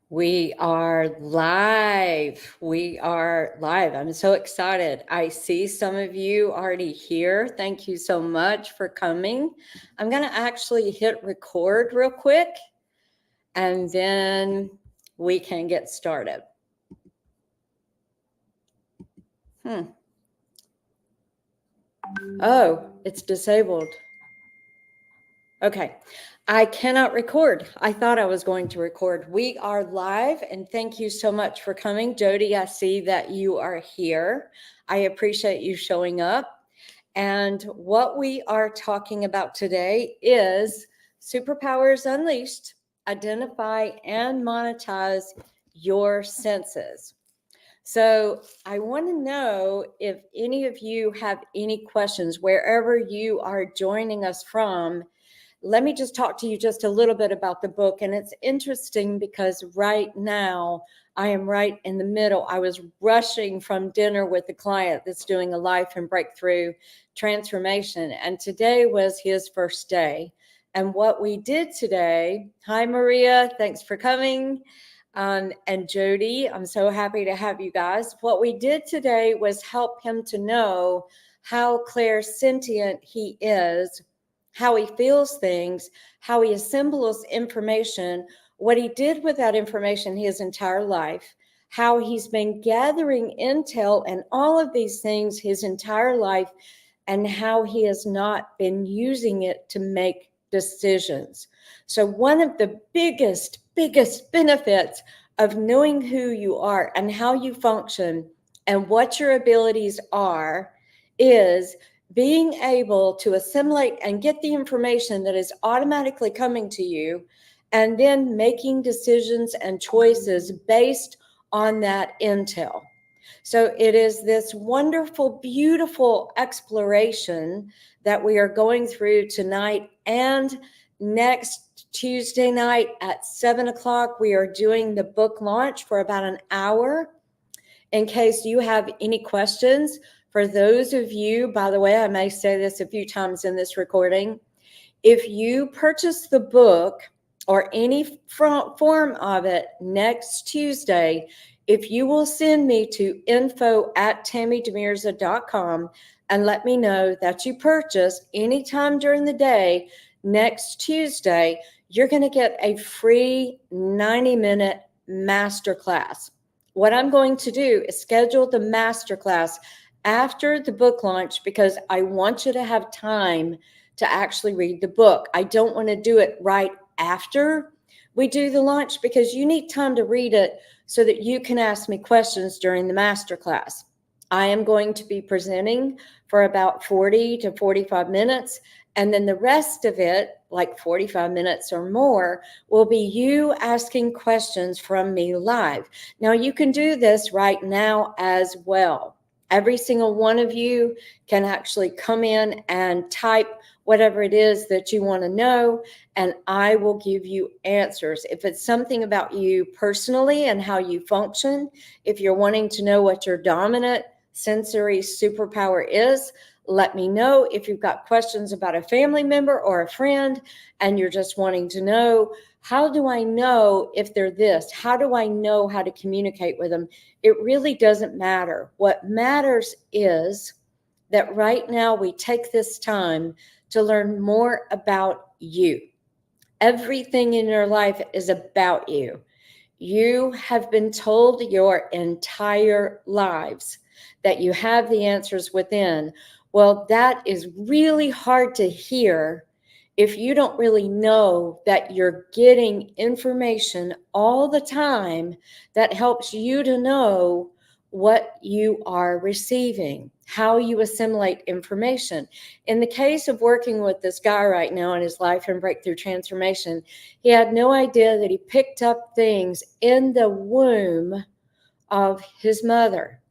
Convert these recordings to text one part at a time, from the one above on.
We are live. We are live. I'm so excited. I see some of you already here. Thank you so much for coming. I'm going to actually hit record real quick and then we can get started. Oh, it's disabled. Okay. I cannot record. I thought I was going to record. We are live, and thank you so much for coming. Jody, I see that you are here. I appreciate you showing up. And what we are talking about today is Superpowers Unleashed, identify and monetize your senses. So I want to know if any of you have any questions wherever you are joining us from. Let me just talk to you just a little bit about the book. And it's interesting because right now I am right in the middle. I was rushing from dinner with a client that's doing a life and breakthrough transformation. And today was his first day. And what we did today, hi, Maria, thanks for coming. And Jody, I'm so happy to have you guys. What we did today was help him to know how clairsentient he is, how he feels things, how he assembles information, what he did with that information his entire life, how he's been gathering intel and all of these things his entire life, and how he has not been using it to make decisions. So one of the biggest benefits of knowing who you are and how you function and what your abilities are is being able to assimilate and get the information that is automatically coming to you and then making decisions and choices based on that intel. So it is this wonderful, beautiful exploration that we are going through tonight and next Tuesday night at 7 o'clock. We are doing the book launch for about an hour. In case you have any questions, for those of you, by the way, I may say this a few times in this recording, if you purchase the book or any form of it next Tuesday, if you will send me to info@tammydemirza.com and let me know that you purchased anytime during the day next Tuesday, you're going to get a free 90-minute masterclass. What I'm going to do is schedule the masterclass after the book launch because I want you to have time to actually read the book. I don't want to do it right after we do the launch because you need time to read it so that you can ask me questions during the masterclass. I am going to be presenting for about 40 to 45 minutes, and then the rest of it, like 45 minutes or more, will be you asking questions from me live. Now, you can do this right now as well. Every single one of you can actually come in and type whatever it is that you want to know, and I will give you answers. If it's something about you personally and how you function, if you're wanting to know what your dominant sensory superpower is, let me know. If you've got questions about a family member or a friend and you're just wanting to know, how do I know if they're this? How do I know how to communicate with them? It really doesn't matter. What matters is that right now we take this time to learn more about you. Everything in your life is about you. You have been told your entire lives that you have the answers within. Well, that is really hard to hear if you don't really know that you're getting information all the time that helps you to know what you are receiving, how you assimilate information. In the case of working with this guy right now in his life and breakthrough transformation, he had no idea that he picked up things in the womb of his mother.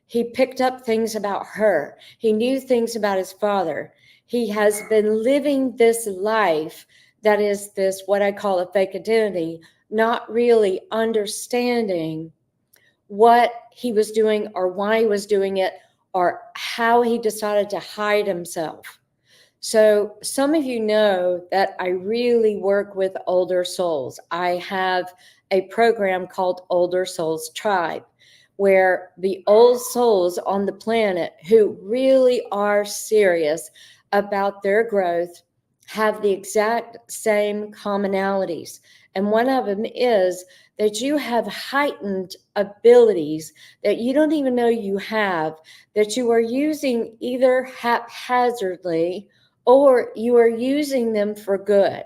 He picked up things about her. He knew things about his father. He has been living this life that is this, what I call a fake identity, not really understanding what he was doing or why he was doing it or how he decided to hide himself. So some of you know that I really work with older souls. I have a program called Older Souls Tribe, where the old souls on the planet who really are serious about their growth have the exact same commonalities. And one of them is that you have heightened abilities that you don't even know you have, that you are using either haphazardly or you are using them for good.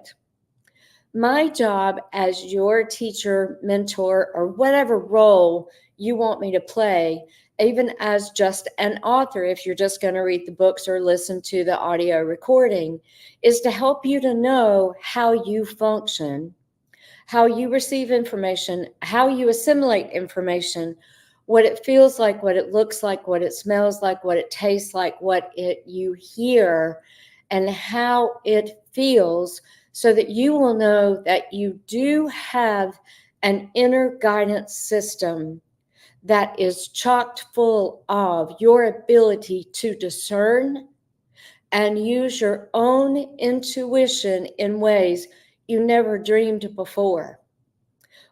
My job as your teacher, mentor, or whatever role you want me to play, even as just an author, if you're just going to read the books or listen to the audio recording, is to help you to know how you function, how you receive information, how you assimilate information, what it feels like, what it looks like, what it smells like, what it tastes like, what it you hear, and how it feels, so that you will know that you do have an inner guidance system that is chocked full of your ability to discern and use your own intuition in ways you never dreamed before.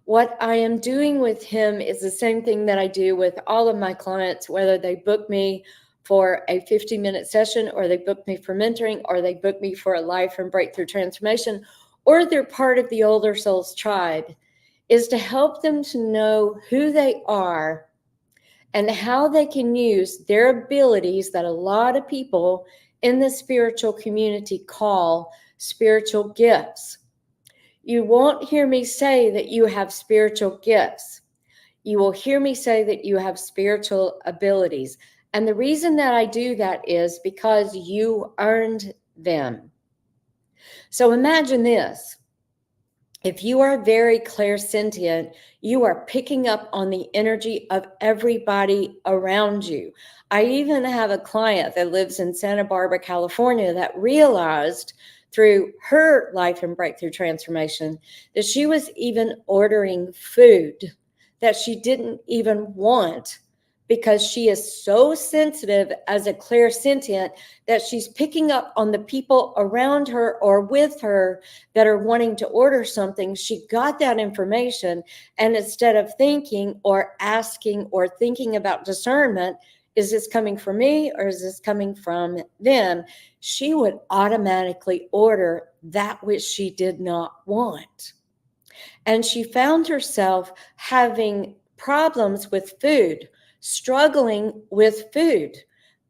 What I am doing with him is the same thing that I do with all of my clients, whether they book me for a 50-minute session, or they book me for mentoring, or they book me for a life and breakthrough transformation, or they're part of the Older Souls Tribe, is to help them to know who they are and how they can use their abilities that a lot of people in the spiritual community call spiritual gifts. You won't hear me say that you have spiritual gifts. You will hear me say that you have spiritual abilities. And the reason that I do that is because you earned them. So imagine this. If you are very clairsentient, you are picking up on the energy of everybody around you. I even have a client that lives in Santa Barbara, California, that realized through her life and breakthrough transformation that she was even ordering food that she didn't even want, because she is so sensitive as a clairsentient that she's picking up on the people around her or with her that are wanting to order something. She got that information, and instead of thinking or asking or thinking about discernment, is this coming from me or is this coming from them, she would automatically order that which she did not want. And she found herself having problems with food, struggling with food,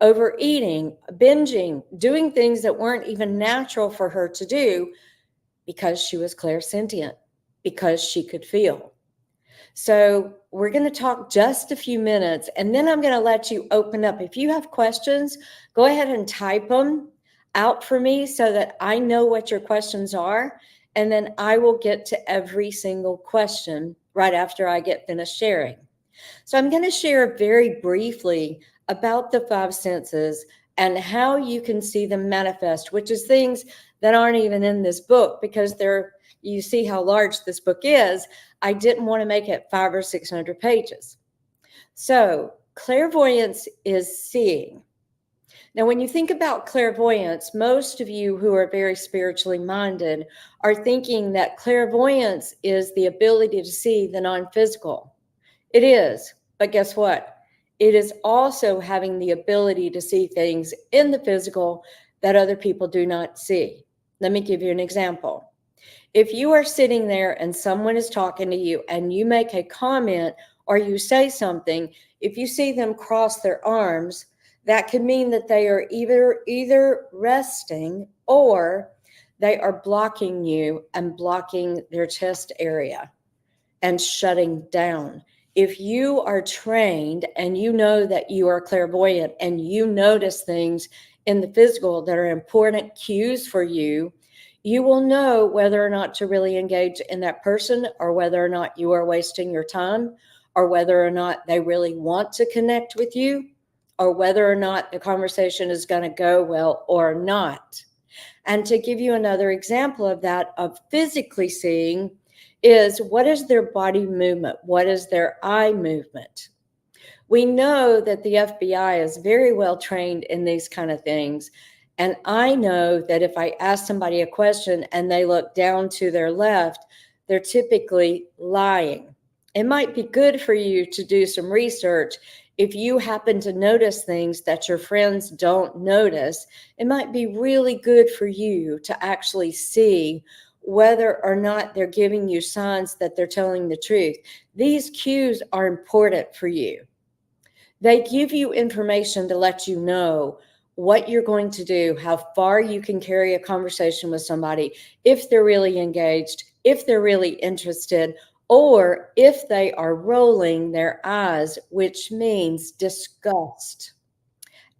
overeating, binging, doing things that weren't even natural for her to do, because she was clairsentient, because she could feel. So we're going to talk just a few minutes, and then I'm going to let you open up. If you have questions, go ahead and type them out for me so that I know what your questions are, and then I will get to every single question right after I get finished sharing. So I'm going to share very briefly about the five senses and how you can see them manifest, which is things that aren't even in this book, because you see how large this book is. I didn't want to make it 500 or 600 pages. So clairvoyance is seeing. Now, when you think about clairvoyance, most of you who are very spiritually minded are thinking that clairvoyance is the ability to see the non-physical. It is, but guess what? It is also having the ability to see things in the physical that other people do not see. Let me give you an example. If you are sitting there and someone is talking to you and you make a comment or you say something, if you see them cross their arms, that could mean that they are either resting or they are blocking you and blocking their chest area and shutting down. If you are trained and you know that you are clairvoyant and you notice things in the physical that are important cues for you, you will know whether or not to really engage in that person, or whether or not you are wasting your time, or whether or not they really want to connect with you, or whether or not the conversation is going to go well or not. And to give you another example of that, of physically seeing, is what is their body movement? What is their eye movement? We know that the FBI is very well trained in these kind of things. And I know that if I ask somebody a question and they look down to their left, they're typically lying. It might be good for you to do some research. If you happen to notice things that your friends don't notice, it might be really good for you to actually see whether or not they're giving you signs that they're telling the truth. These cues are important for you. They give you information to let you know what you're going to do, how far you can carry a conversation with somebody, if they're really engaged, if they're really interested, or if they are rolling their eyes, which means disgust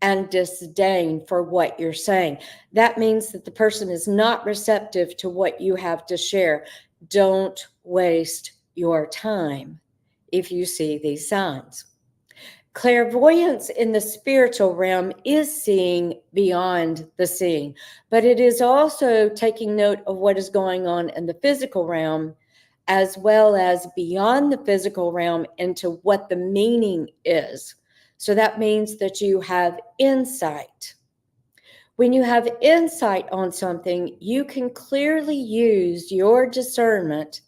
and disdain for what you're saying. That means that the person is not receptive to what you have to share. Don't waste your time if you see these signs. Clairvoyance in the spiritual realm is seeing beyond the seen, but it is also taking note of what is going on in the physical realm, as well as beyond the physical realm into what the meaning is. So that means that you have insight. When you have insight on something, you can clearly use your discernment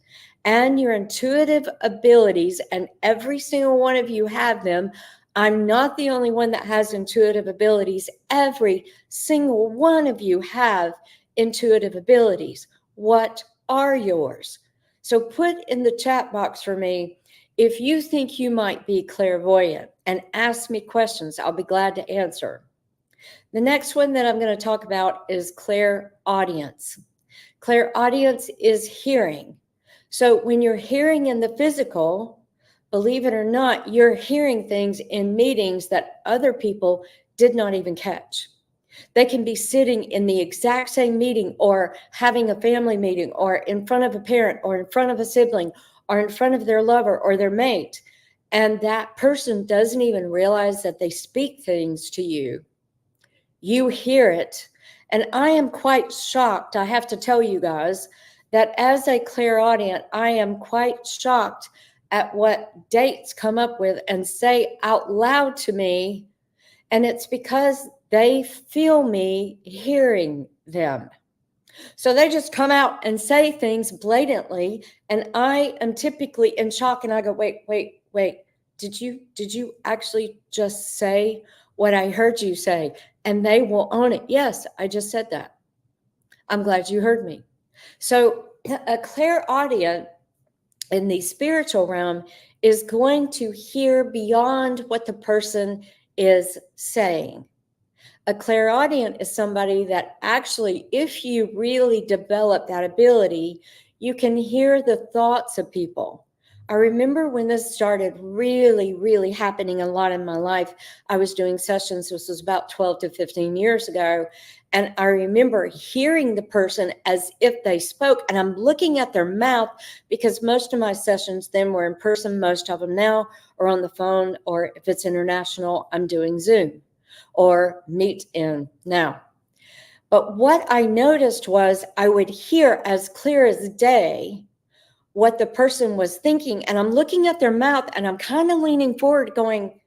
and your intuitive abilities, and every single one of you have them. I'm not the only one that has intuitive abilities. Every single one of you have intuitive abilities. What are yours? So put in the chat box for me if you think you might be clairvoyant, and ask me questions. I'll be glad to answer. The next one that I'm going to talk about is clairaudience. Clairaudience is hearing. So when you're hearing in the physical, believe it or not, you're hearing things in meetings that other people did not even catch. They can be sitting in the exact same meeting, or having a family meeting, or in front of a parent, or in front of a sibling, or in front of their lover or their mate. And that person doesn't even realize that they speak things to you. You hear it. And I am quite shocked, I have to tell you guys, that as a clairaudient, I am quite shocked at what dates come up with and say out loud to me. And it's because they feel me hearing them. So they just come out and say things blatantly. And I am typically in shock, and I go, wait. Did you actually just say what I heard you say? And they will own it. Yes, I just said that. I'm glad you heard me. So a clairaudient in the spiritual realm is going to hear beyond what the person is saying. A clairaudient is somebody that actually, if you really develop that ability, you can hear the thoughts of people. I remember when this started really happening a lot in my life. I was doing sessions, this was about 12 to 15 years ago, and I remember hearing the person as if they spoke, and I'm looking at their mouth, because most of my sessions then were in person. Most of them now are on the phone, or if it's international, I'm doing Zoom or Meet in now. But what I noticed was I would hear as clear as day what the person was thinking, and I'm looking at their mouth, and I'm kind of leaning forward going,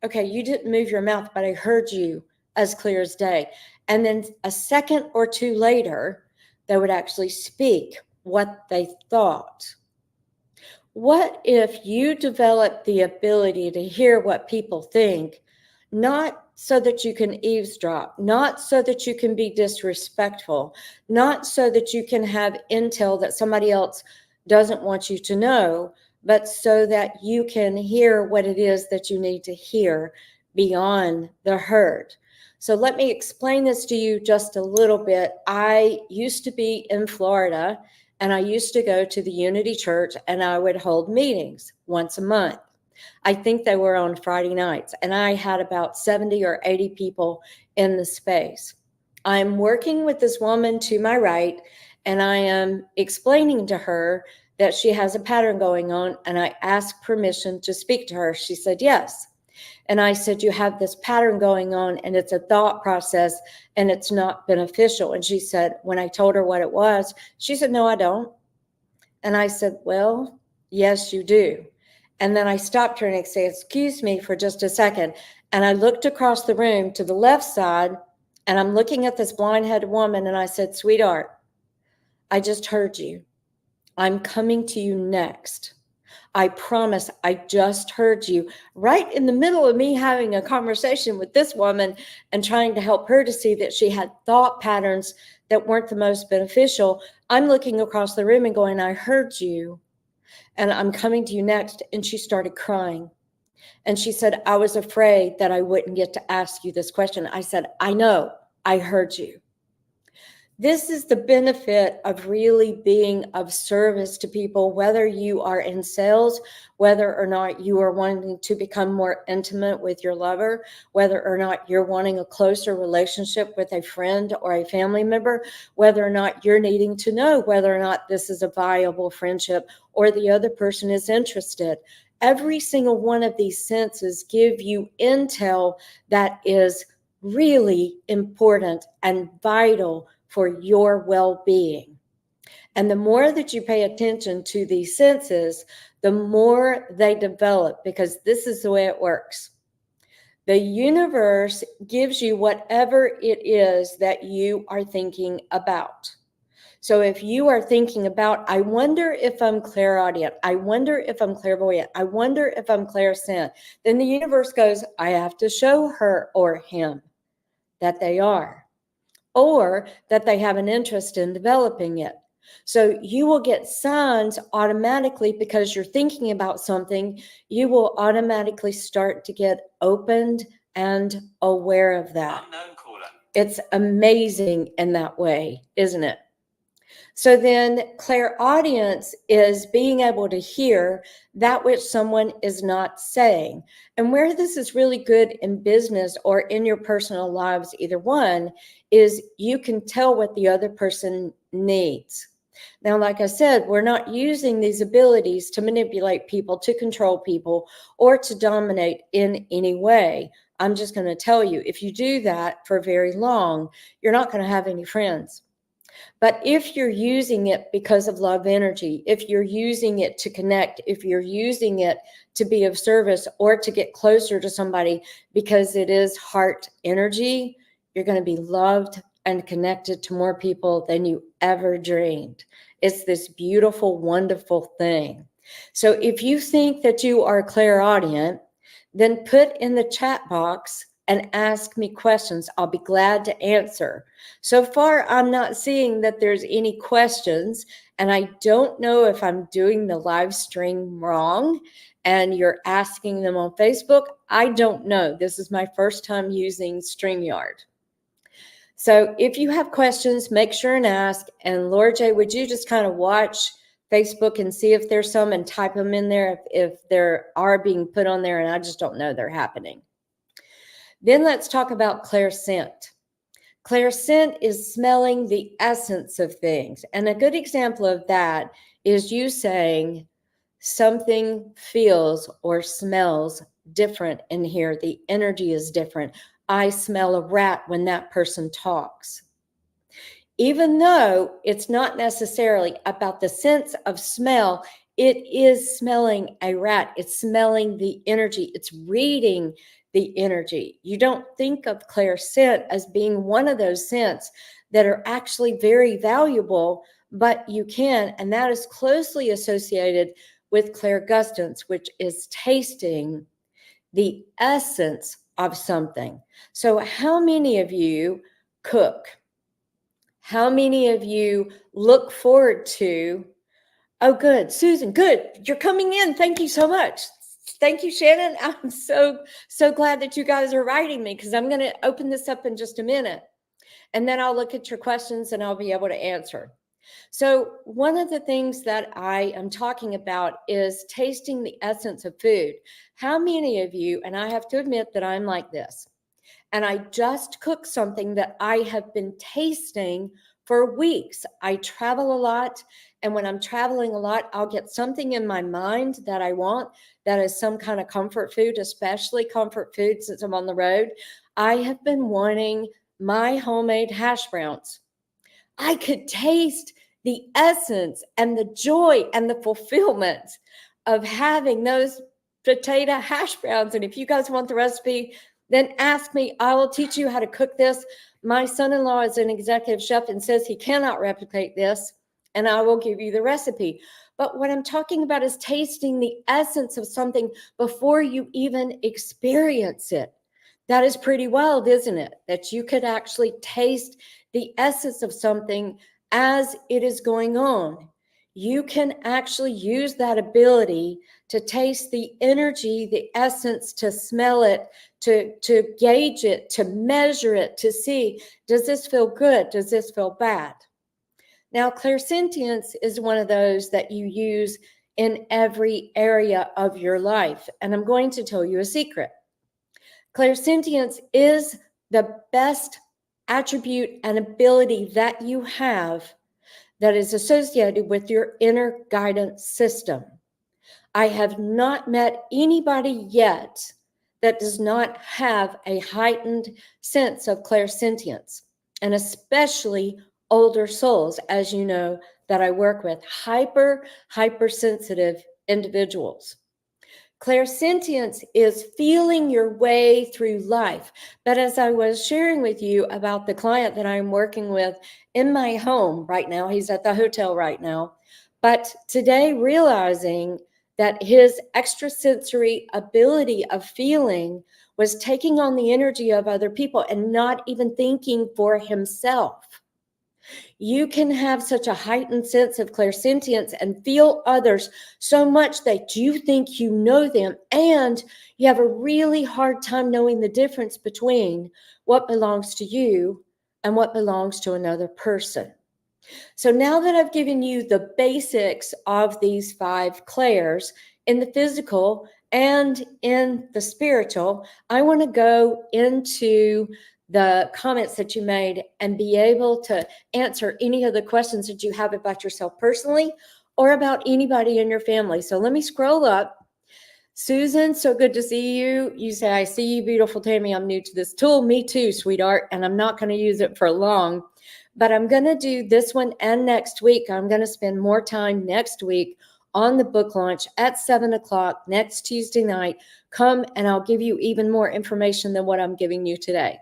okay, you didn't move your mouth, but I heard you as clear as day. And then a second or two later, they would actually speak what they thought. What if you develop the ability to hear what people think, not so that you can eavesdrop, not so that you can be disrespectful, not so that you can have intel that somebody else doesn't want you to know, but so that you can hear what it is that you need to hear beyond the herd? So let me explain this to you just a little bit. I used to be in Florida, and I used to go to the Unity Church, and I would hold meetings once a month. I think they were on Friday nights, and I had about 70 or 80 people in the space. I'm working with this woman to my right, and I am explaining to her that she has a pattern going on, and I asked permission to speak to her. She said yes. And I said, you have this pattern going on, and it's a thought process, and it's not beneficial. And she said, when I told her what it was, she said, no, I don't. And I said, well, yes, you do. And then I stopped her and I said, excuse me for just a second. And I looked across the room to the left side, And I'm looking at this blind-headed woman and I said, sweetheart, I just heard you. I'm coming to you next. I promise, I just heard you. Right in the middle of me having a conversation with this woman and trying to help her to see that she had thought patterns that weren't the most beneficial, I'm looking across the room and going, I heard you and I'm coming to you next. And she started crying. And she said, I was afraid that I wouldn't get to ask you this question. I said, I know, I heard you. This is the benefit of really being of service to people, whether you are in sales, whether or not you are wanting to become more intimate with your lover, whether or not you're wanting a closer relationship with a friend or a family member, whether or not you're needing to know whether or not this is a viable friendship or the other person is interested. Every single one of these senses give you intel that is really important and vital for your well-being. And the more that you pay attention to these senses, the more they develop, because this is the way it works. The universe gives you whatever it is that you are thinking about. So if you are thinking about, I wonder if I'm clairaudient, I wonder if I'm clairvoyant, I wonder if I'm clairsentient, then the universe goes, I have to show her or him that they are, or that they have an interest in developing it. So you will get signs automatically because you're thinking about something. You will automatically start to get opened and aware of that. It's amazing in that way, isn't it? So then clairaudience is being able to hear that which someone is not saying. And where this is really good in business or in your personal lives, either one, is you can tell what the other person needs. Now, like I said, we're not using these abilities to manipulate people, to control people, or to dominate in any way. I'm just going to tell you, if you do that for very long, you're not going to have any friends. But if you're using it because of love energy, if you're using it to connect, if you're using it to be of service or to get closer to somebody because it is heart energy, you're going to be loved and connected to more people than you ever dreamed. It's this beautiful, wonderful thing. So if you think that you are clairaudient, then put in the chat box and ask me questions. I'll be glad to answer. So far, I'm not seeing that there's any questions, and I don't know if I'm doing the live stream wrong and you're asking them on Facebook. I don't know. This is my first time using StreamYard. So if you have questions, make sure and ask. And Laura J, would you just kind of watch Facebook and see if there's some and type them in there if there are being put on there and I just don't know they're happening. Then let's talk about clairscent. Clairscent is smelling the essence of things. And a good example of that is you saying something feels or smells different in here. The energy is different. I smell a rat when that person talks. Even though it's not necessarily about the sense of smell, it is smelling a rat. It's smelling the energy. It's reading the energy. You don't think of clairscent as being one of those scents that are actually very valuable, but you can, and that is closely associated with clairgustance, which is tasting the essence of something. So how many of you cook? How many of you look forward to, oh, good, Susan, good, you're coming in. Thank you so much. Thank you, Shannon. I'm so glad that you guys are writing me because I'm going to open this up in just a minute. And then I'll look at your questions and I'll be able to answer. So one of the things that I am talking about is tasting the essence of food. How many of you, and I have to admit that I'm like this, and I just cooked something that I have been tasting for weeks. I travel a lot, and when I'm traveling a lot, I'll get something in my mind that I want that is some kind of comfort food, especially comfort food since I'm on the road. I have been wanting my homemade hash browns. I could taste the essence and the joy and the fulfillment of having those potato hash browns. And if you guys want the recipe, then ask me. I will teach you how to cook this. My son-in-law is an executive chef and says he cannot replicate this, and I will give you the recipe. But what I'm talking about is tasting the essence of something before you even experience it. That is pretty wild, isn't it? That you could actually taste the essence of something as it is going on. You can actually use that ability to taste the energy, the essence, to smell it, to gauge it, to measure it, to see, does this feel good? Does this feel bad? Now, clairsentience is one of those that you use in every area of your life. And I'm going to tell you a secret. Clairsentience is the best attribute and ability that you have that is associated with your inner guidance system. I have not met anybody yet that does not have a heightened sense of clairsentience, and especially older souls, as you know, that I work with, hypersensitive individuals. Clairsentience is feeling your way through life. But as I was sharing with you about the client that I'm working with in my home right now, he's at the hotel right now, but today realizing that his extrasensory ability of feeling was taking on the energy of other people and not even thinking for himself. You can have such a heightened sense of clairsentience and feel others so much that you think you know them, and you have a really hard time knowing the difference between what belongs to you and what belongs to another person. So now that I've given you the basics of these 5 clairs in the physical and in the spiritual, I want to go into the comments that you made and be able to answer any of the questions that you have about yourself personally or about anybody in your family. So let me scroll up. Susan, so good to see you. You say, I see you, beautiful Tammy. I'm new to this tool. Me too, sweetheart. And I'm not going to use it for long, but I'm going to do this one and next week. I'm going to spend more time next week on the book launch at 7:00 next Tuesday night. Come and I'll give you even more information than what I'm giving you today.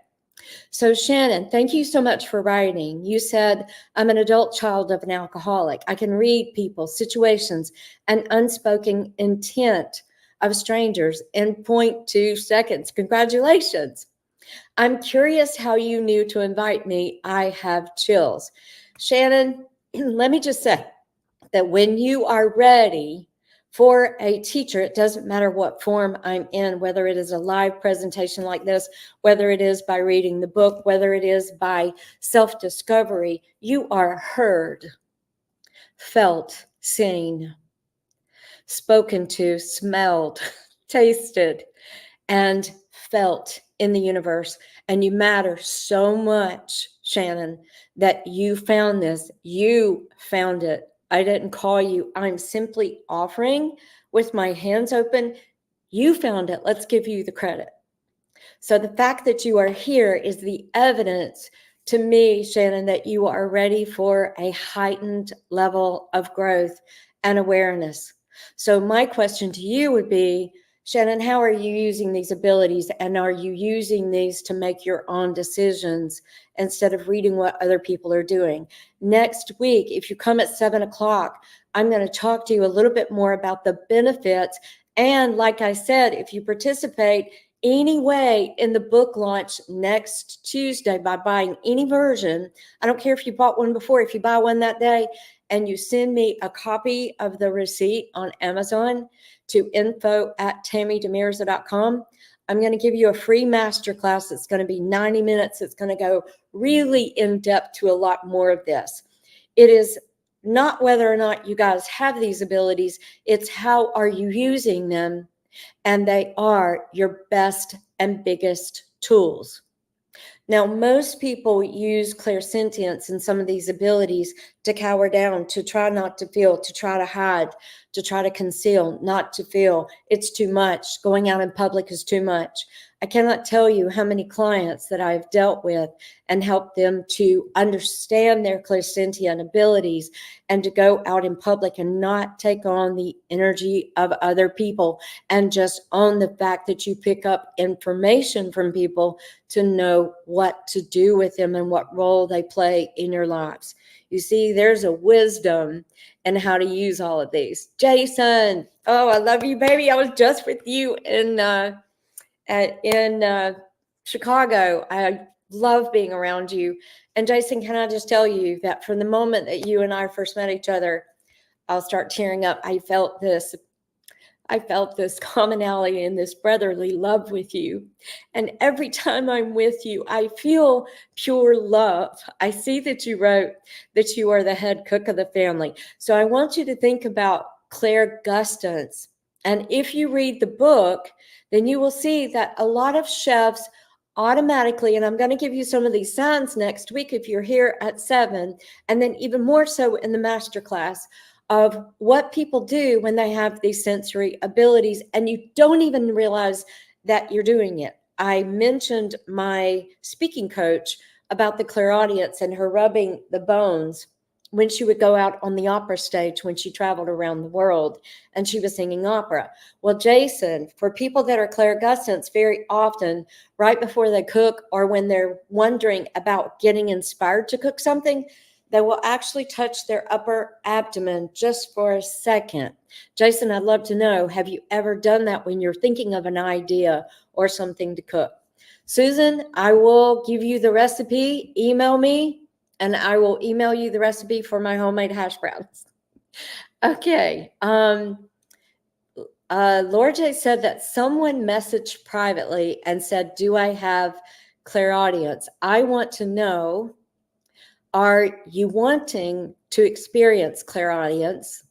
So Shannon, thank you so much for writing. You said, I'm an adult child of an alcoholic. I can read people, situations, and unspoken intent of strangers in 0.2 seconds. Congratulations. I'm curious how you knew to invite me. I have chills. Shannon, let me just say that when you are ready for a teacher, it doesn't matter what form I'm in, whether it is a live presentation like this, whether it is by reading the book, whether it is by self-discovery, you are heard, felt, seen, spoken to, smelled, tasted, and felt in the universe. And you matter so much, Shannon, that you found this. You found it. I didn't call you. I'm simply offering with my hands open. You found it. Let's give you the credit. So the fact that you are here is the evidence to me, Shannon, that you are ready for a heightened level of growth and awareness. So my question to you would be, Shannon, how are you using these abilities, and are you using these to make your own decisions instead of reading what other people are doing? Next week, if you come at 7:00, I'm going to talk to you a little bit more about the benefits. And like I said, if you participate anyway in the book launch next Tuesday by buying any version, I don't care if you bought one before, if you buy one that day and you send me a copy of the receipt on Amazon to info@tammydemirza.com, I'm going to give you a free masterclass. It's going to be 90 minutes. It's going to go really in depth to a lot more of this. It is not whether or not you guys have these abilities, it's how are you using them, and they are your best and biggest tools. Now, most people use clairsentience and some of these abilities to cower down, to try not to feel, to try to hide, to try to conceal, not to feel. It's too much. Going out in public is too much. I cannot tell you how many clients that I've dealt with and helped them to understand their clairsentient abilities and to go out in public and not take on the energy of other people and just own the fact that you pick up information from people to know what to do with them and what role they play in your lives. You see, there's a wisdom in how to use all of these. Jason, oh, I love you, baby. I was just with you in Chicago. I love being around you. And Jason, can I just tell you that from the moment that you and I first met each other, I'll start tearing up. I felt this commonality and this brotherly love with you. And every time I'm with you, I feel pure love. I see that you wrote that you are the head cook of the family. So I want you to think about Claire Gustance. And if you read the book, then you will see that a lot of chefs automatically, and I'm going to give you some of these signs next week if you're here at 7, and then even more so in the masterclass, of what people do when they have these sensory abilities and you don't even realize that you're doing it. I mentioned my speaking coach about the clairaudience and her rubbing the bones when she would go out on the opera stage when she traveled around the world and she was singing opera. Well, Jason, for people that are clairgustants, very often right before they cook or when they're wondering about getting inspired to cook something, they will actually touch their upper abdomen just for a second. Jason, I'd love to know, have you ever done that when you're thinking of an idea or something to cook? Susan, I will give you the recipe. Email me, and I will email you the recipe for my homemade hash browns. Okay. Laura J said that someone messaged privately and said, do I have clairaudience? I want to know, are you wanting to experience clairaudience?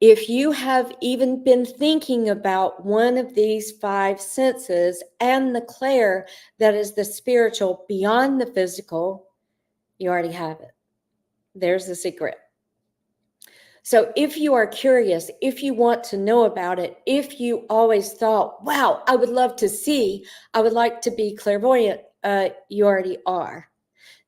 If you have even been thinking about one of these 5 senses and the clair that is the spiritual beyond the physical, you already have it. There's the secret. So if you are curious, if you want to know about it, if you always thought, wow, I would love to see, I would like to be clairvoyant, you already are.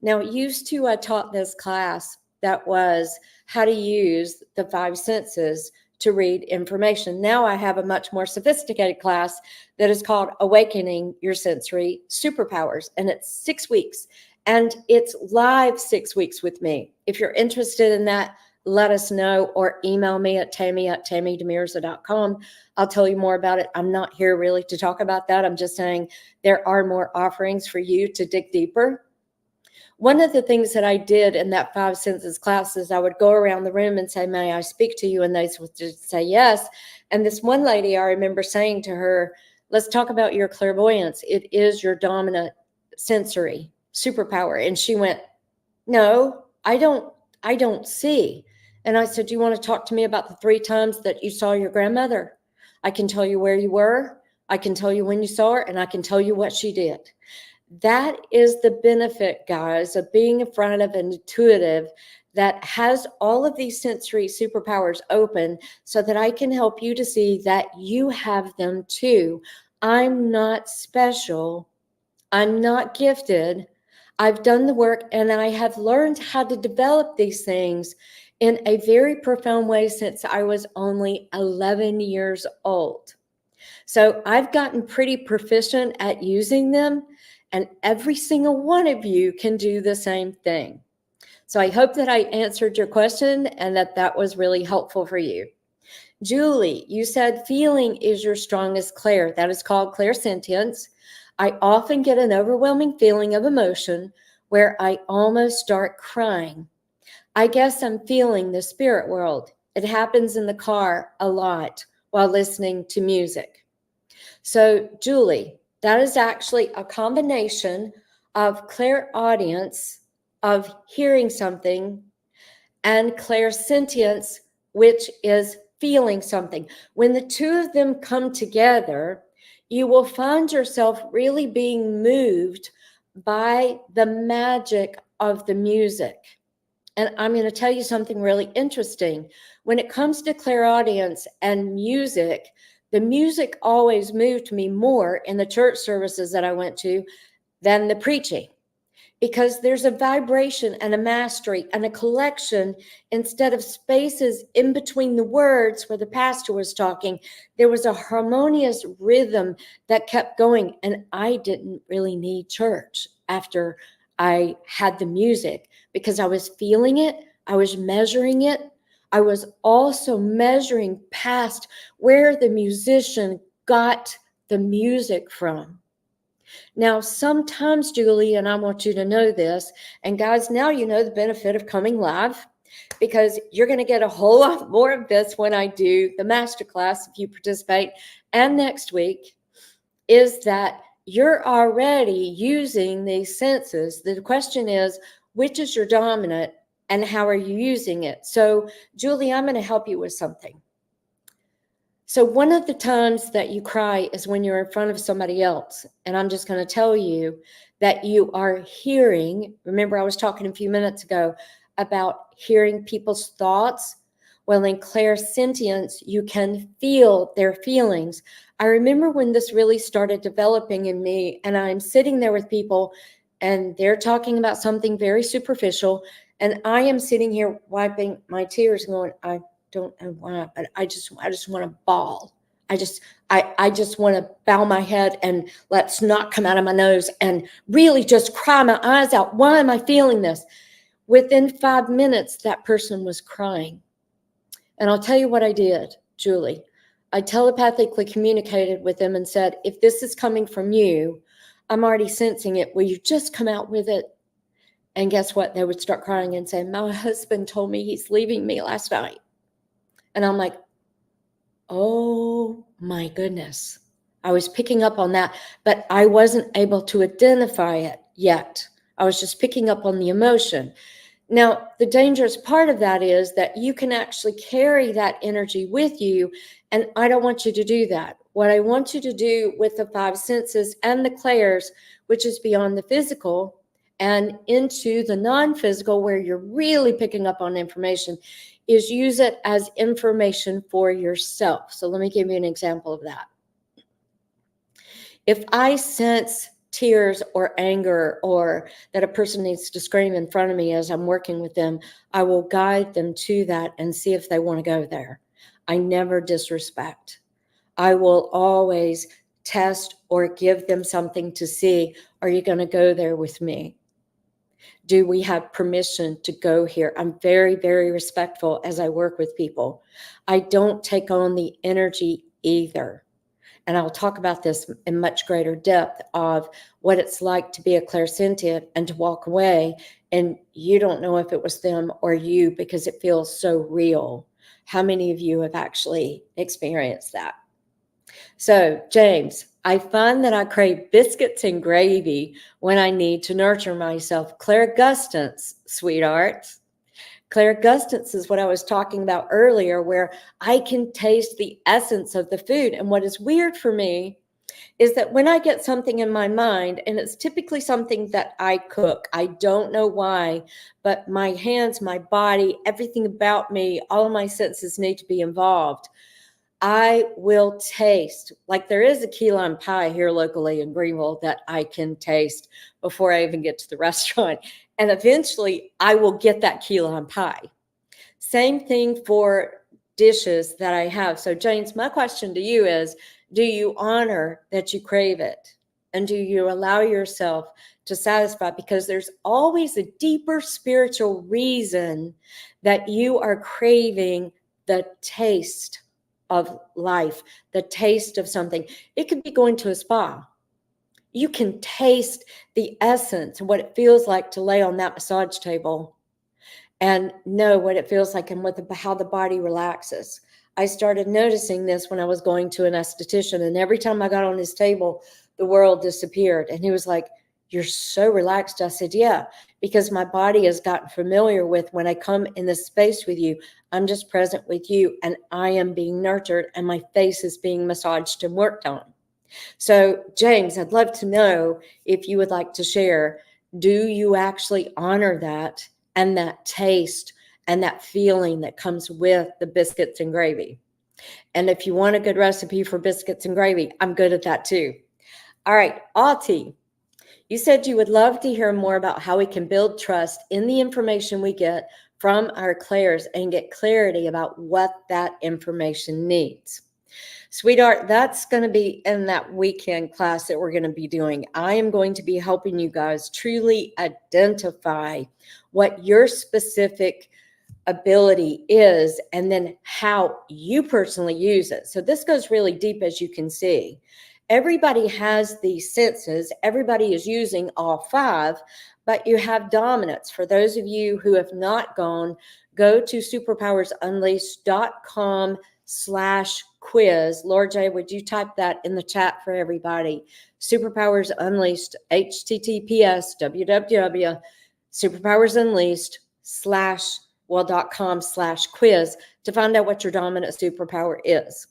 Now, used to, I taught this class that was how to use the 5 senses to read information. Now I have a much more sophisticated class that is called Awakening Your Sensory Superpowers, and it's 6 weeks, and it's live 6 weeks with me. If you're interested in that, let us know or email me at tammy@tammydemirza.com. I'll tell you more about it. I'm not here really to talk about that. I'm just saying there are more offerings for you to dig deeper. One of the things that I did in that 5 senses class is I would go around the room and say, may I speak to you? And they would just say yes. And this one lady, I remember saying to her, let's talk about your clairvoyance. It is your dominant sensory superpower. And she went, no, I don't see. And I said, do you want to talk to me about the 3 times that you saw your grandmother? I can tell you where you were. I can tell you when you saw her, and I can tell you what she did. That is the benefit, guys, of being in front of an intuitive that has all of these sensory superpowers open so that I can help you to see that you have them too. I'm not special. I'm not gifted. I've done the work and I have learned how to develop these things in a very profound way since I was only 11 years old. So I've gotten pretty proficient at using them, and every single one of you can do the same thing. So I hope that I answered your question and that that was really helpful for you. Julie, you said feeling is your strongest clair. That is called clairsentience. I often get an overwhelming feeling of emotion where I almost start crying. I guess I'm feeling the spirit world. It happens in the car a lot while listening to music. So, Julie, that is actually a combination of clairaudience, of hearing something, and clairsentience, which is feeling something. When the two of them come together, you will find yourself really being moved by the magic of the music. And I'm going to tell you something really interesting. When it comes to clairaudience and music, the music always moved me more in the church services that I went to than the preaching, because there's a vibration and a mastery and a collection. Instead of spaces in between the words where the pastor was talking, there was a harmonious rhythm that kept going. And I didn't really need church after I had the music, because I was feeling it, I was measuring it. I was also measuring past where the musician got the music from. Now, sometimes, Julie, and I want you to know this, and guys, now you know the benefit of coming live, because you're going to get a whole lot more of this when I do the masterclass if you participate. And next week is that you're already using these senses. The question is, which is your dominant and how are you using it? So, Julie, I'm going to help you with something. So one of the times that you cry is when you're in front of somebody else. And I'm just going to tell you that you are hearing. Remember, I was talking a few minutes ago about hearing people's thoughts. Well, in clairsentience, you can feel their feelings. I remember when this really started developing in me, and I'm sitting there with people and they're talking about something very superficial. And I am sitting here wiping my tears going, I don't know why, but I just want to bawl. I just want to bow my head and let snot come out of my nose and really just cry my eyes out. Why am I feeling this? Within 5 minutes, that person was crying. And I'll tell you what I did, Julie. I telepathically communicated with them and said, if this is coming from you, I'm already sensing it. Will you just come out with it? And guess what? They would start crying and say, my husband told me he's leaving me last night. And I'm like, oh my goodness. I was picking up on that, but I wasn't able to identify it yet. I was just picking up on the emotion. Now, the dangerous part of that is that you can actually carry that energy with you, and I don't want you to do that. What I want you to do with the 5 senses and the clairs, which is beyond the physical and into the non-physical, where you're really picking up on information, is use it as information for yourself. So let me give you an example of that. If I sense tears or anger, or that a person needs to scream in front of me as I'm working with them, I will guide them to that and see if they want to go there. I never disrespect. I will always test or give them something to see. Are you going to go there with me? Do we have permission to go here? I'm very, very respectful as I work with people. I don't take on the energy either. And I'll talk about this in much greater depth of what it's like to be a clairsentient and to walk away and you don't know if it was them or you, because it feels so real. How many of you have actually experienced that? So, James, I find that I crave biscuits and gravy when I need to nurture myself. Clairgustance, sweetheart. Clairgustance is what I was talking about earlier, where I can taste the essence of the food. And what is weird for me is that when I get something in my mind, and it's typically something that I cook, I don't know why, but my hands, my body, everything about me, all of my senses need to be involved. I will taste, like there is a key lime pie here locally in Greenville that I can taste before I even get to the restaurant. And eventually I will get that key lime pie. Same thing for dishes that I have. So James, my question to you is, do you honor that you crave it? And do you allow yourself to satisfy? Because there's always a deeper spiritual reason that you are craving the taste of life, the taste of something. It could be going to a spa. You can taste the essence and what it feels like to lay on that massage table and know what it feels like and how the body relaxes. I started noticing this when I was going to an esthetician, and every time I got on his table, the world disappeared. And he was like, you're so relaxed. I said, yeah, because my body has gotten familiar with when I come in this space with you, I'm just present with you and I am being nurtured and my face is being massaged and worked on. So James, I'd love to know if you would like to share, do you actually honor that and that taste and that feeling that comes with the biscuits and gravy. And if you want a good recipe for biscuits and gravy, I'm good at that too. All right, Auntie, you said you would love to hear more about how we can build trust in the information we get from our clairs and get clarity about what that information needs. Sweetheart, that's going to be in that weekend class that we're going to be doing. I am going to be helping you guys truly identify what your specific ability is and then how you personally use it. So this goes really deep, as you can see. Everybody has these senses. Everybody is using all five, but you have dominance. For those of you who have not gone, go to superpowersunleashed.com/quiz. Laura J, would you type that in the chat for everybody? Superpowers Unleashed, https www.superpowersunleashed.com/quiz to find out what your dominant superpower is.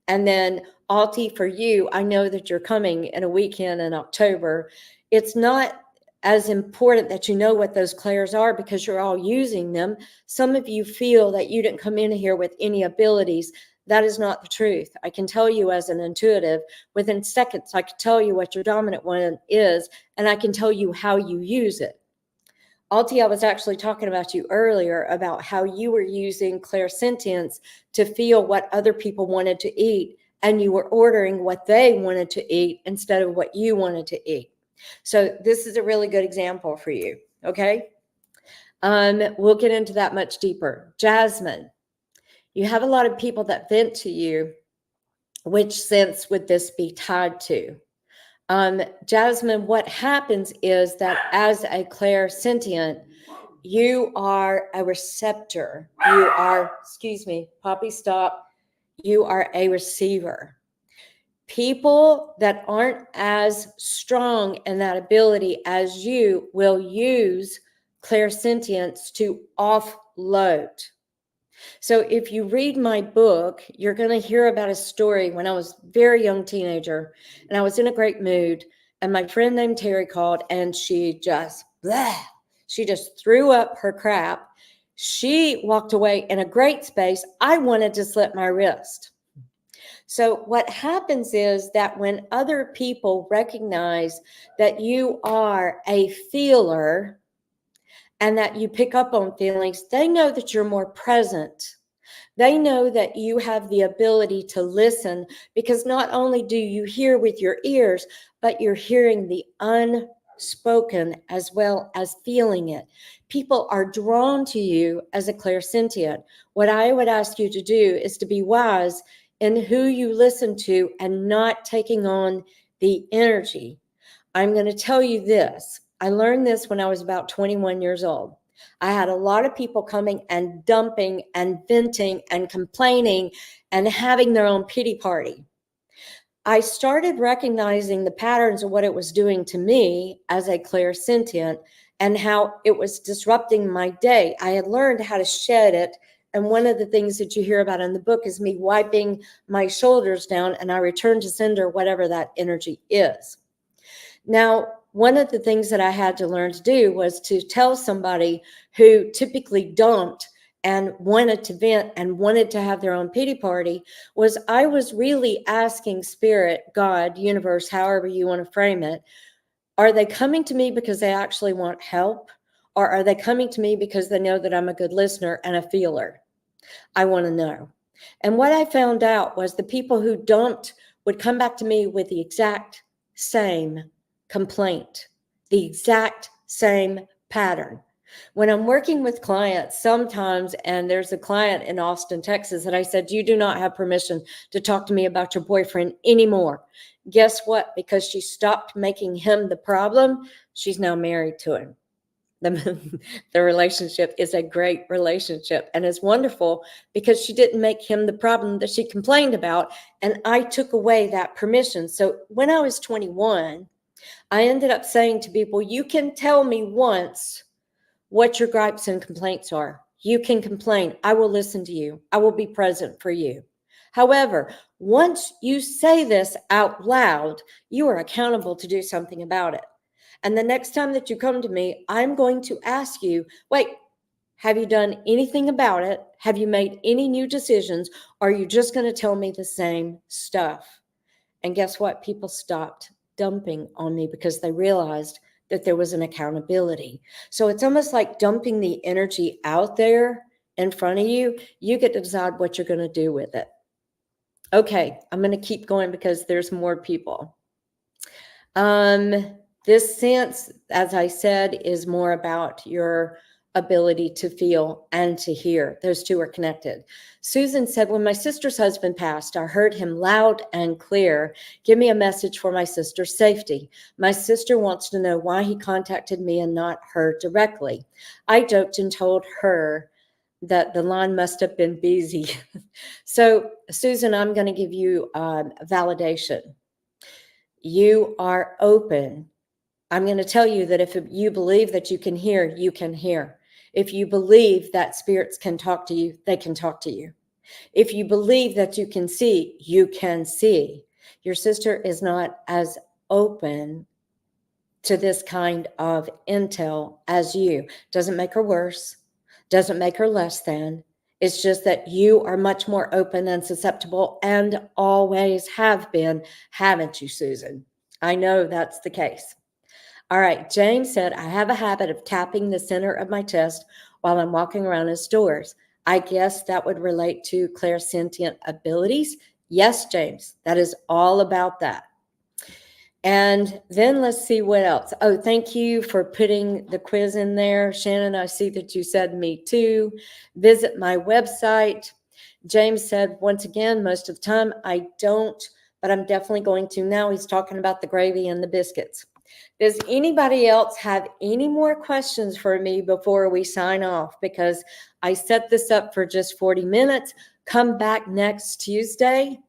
And then, Alti, for you, I know that you're coming in a weekend in October. It's not as important that you know what those clairs are because you're all using them. Some of you feel that you didn't come in here with any abilities. That is not the truth. I can tell you as an intuitive, within seconds, I can tell you what your dominant one is, and I can tell you how you use it. Alti, I was actually talking about you earlier about how you were using clairsentience to feel what other people wanted to eat, and you were ordering what they wanted to eat instead of what you wanted to eat. So this is a really good example for you, okay? We'll get into that much deeper. Jasmine, you have a lot of people that vent to you. Which sense would this be tied to? Jasmine, what happens is that as a clairsentient, you are a receptor. You are, excuse me, Poppy, stop. You are a receiver. People that aren't as strong in that ability as you will use clairsentience to offload. So if you read my book, you're going to hear about a story when I was a very young teenager and I was in a great mood. And my friend named Terry called and she just threw up her crap. She walked away in a great space. I wanted to slit my wrist. So what happens is that when other people recognize that you are a feeler, and that you pick up on feelings, they know that you're more present. They know that you have the ability to listen because not only do you hear with your ears, but you're hearing the unspoken as well as feeling it. People are drawn to you as a clairsentient. What I would ask you to do is to be wise in who you listen to and not taking on the energy. I'm going to tell you this. I learned this when I was about 21 years old. I had a lot of people coming and dumping and venting and complaining and having their own pity party. I started recognizing the patterns of what it was doing to me as a clairsentient and how it was disrupting my day. I had learned how to shed it. And one of the things that you hear about in the book is me wiping my shoulders down and I return to sender whatever that energy is. Now, one of the things that I had to learn to do was to tell somebody who typically dumped and wanted to vent and wanted to have their own pity party was I was really asking spirit, God, universe, however you want to frame it, are they coming to me because they actually want help? Or are they coming to me because they know that I'm a good listener and a feeler? I want to know. And what I found out was the people who dumped would come back to me with the exact same complaint, the exact same pattern. When I'm working with clients sometimes, and there's a client in Austin, Texas, that I said, you do not have permission to talk to me about your boyfriend anymore. Guess what? Because she stopped making him the problem, she's now married to him. The relationship is a great relationship and it's wonderful because she didn't make him the problem that she complained about. And I took away that permission. So when I was 21, I ended up saying to people, you can tell me once what your gripes and complaints are. You can complain. I will listen to you. I will be present for you. However, once you say this out loud, you are accountable to do something about it. And the next time that you come to me, I'm going to ask you, wait, Have you done anything about it? Have you made any new decisions? Or are you just going to tell me the same stuff? And guess what? People stopped dumping on me because they realized that there was an accountability. So it's almost like dumping the energy out there in front of you. You get to decide what you're going to do with it. Okay, I'm going to keep going because there's more people. This sense, as I said, is more about your ability to feel and to hear. Those two are connected. Susan said, when my sister's husband passed, I heard him loud and clear. Give me a message for my sister's safety. My sister wants to know why he contacted me and not her directly. I joked and told her that the line must have been busy. So, Susan, I'm going to give you validation. You are open. I'm going to tell you that if you believe that you can hear, you can hear. If you believe that spirits can talk to you, they can talk to you. If you believe that you can see, you can see. Your sister is not as open to this kind of intel as you. Doesn't make her worse, doesn't make her less than. It's just that you are much more open and susceptible and always have been, haven't you, Susan? I know that's the case. All right, James said, I have a habit of tapping the center of my chest while I'm walking around in stores. I guess that would relate to clairsentient abilities. Yes, James, that is all about that. And then let's see what else. Oh, thank you for putting the quiz in there. Shannon, I see that you said me too. Visit my website. James said, once again, most of the time I don't, but I'm definitely going to now. He's talking about the gravy and the biscuits. Does anybody else have any more questions for me before we sign off? Because I set this up for just 40 minutes. Come back next Tuesday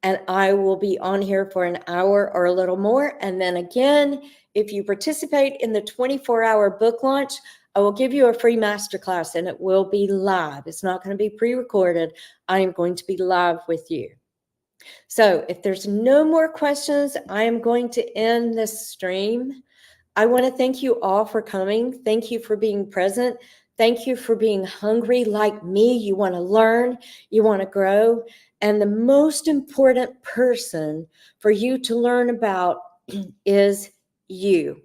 and I will be on here for an hour or a little more. And then again, if you participate in the 24-hour book launch, I will give you a free masterclass and it will be live. It's not going to be pre-recorded. I am going to be live with you. So if there's no more questions, I am going to end this stream. I want to thank you all for coming. Thank you for being present. Thank you for being hungry like me. You want to learn, you want to grow. And the most important person for you to learn about is you.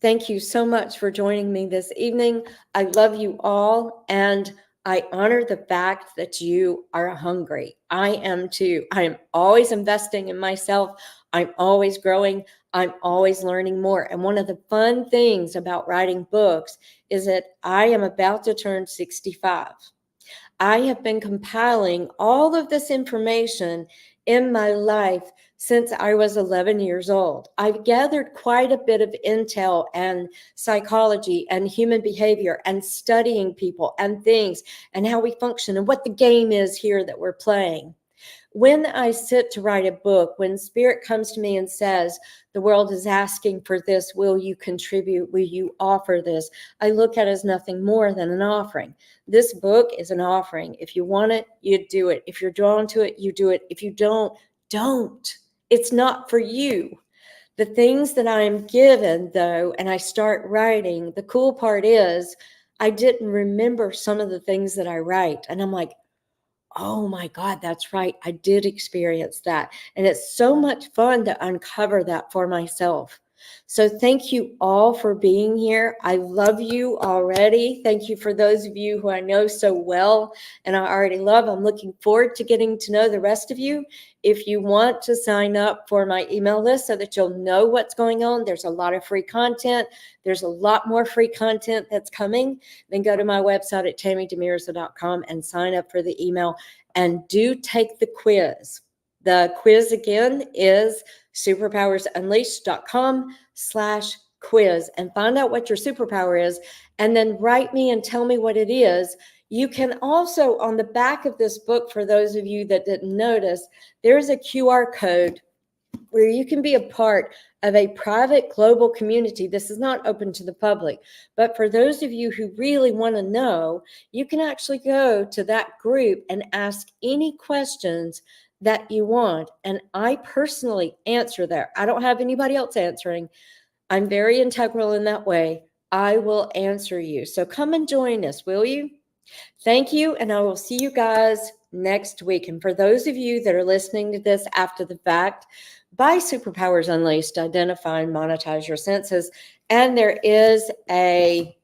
Thank you so much for joining me this evening. I love you all, and I honor the fact that you are hungry. I am too. I am always investing in myself. I'm always growing. I'm always learning more. And one of the fun things about writing books is that I am about to turn 65. I have been compiling all of this information in my life since I was 11 years old. I've gathered quite a bit of intel and psychology and human behavior and studying people and things and how we function and what the game is here that we're playing. When I sit to write a book, when spirit comes to me and says, the world is asking for this, will you contribute? Will you offer this? I look at it as nothing more than an offering. This book is an offering. If you want it, you do it. If you're drawn to it, you do it. If you don't. It's not for you. The things that I'm given, though, and I start writing, the cool part is I didn't remember some of the things that I write. And I'm like, oh my God, that's right. I did experience that. And it's so much fun to uncover that for myself. So thank you all for being here. I love you already. Thank you for those of you who I know so well and I already love. I'm looking forward to getting to know the rest of you. If you want to sign up for my email list so that you'll know what's going on, there's a lot of free content. There's a lot more free content that's coming. Then go to my website at tammydemirza.com and sign up for the email and do take the quiz. The quiz again is superpowersunleashed.com/quiz and find out what your superpower is and then write me and tell me what it is. You can also, on the back of this book, for those of you that didn't notice, there's a QR code where you can be a part of a private global community. This is not open to the public, but for those of you who really want to know, you can actually go to that group and ask any questions that you want. And I personally answer there. I don't have anybody else answering. I'm very integral in that way. I will answer you. So come and join us, will you? Thank you, and I will see you guys next week. And for those of you that are listening to this after the fact, buy Superpowers Unleashed, Identify and Monetize Your Senses. And there is a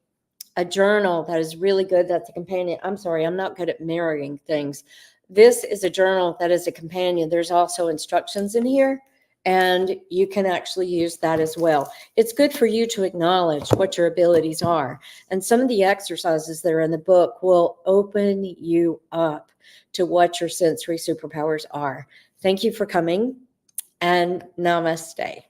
journal that is really good. That's a companion. I'm sorry, I'm not good at mirroring things. This is a journal that is a companion. There's also instructions in here, and you can actually use that as well. It's good for you to acknowledge what your abilities are. And some of the exercises that are in the book will open you up to what your sensory superpowers are. Thank you for coming, and namaste.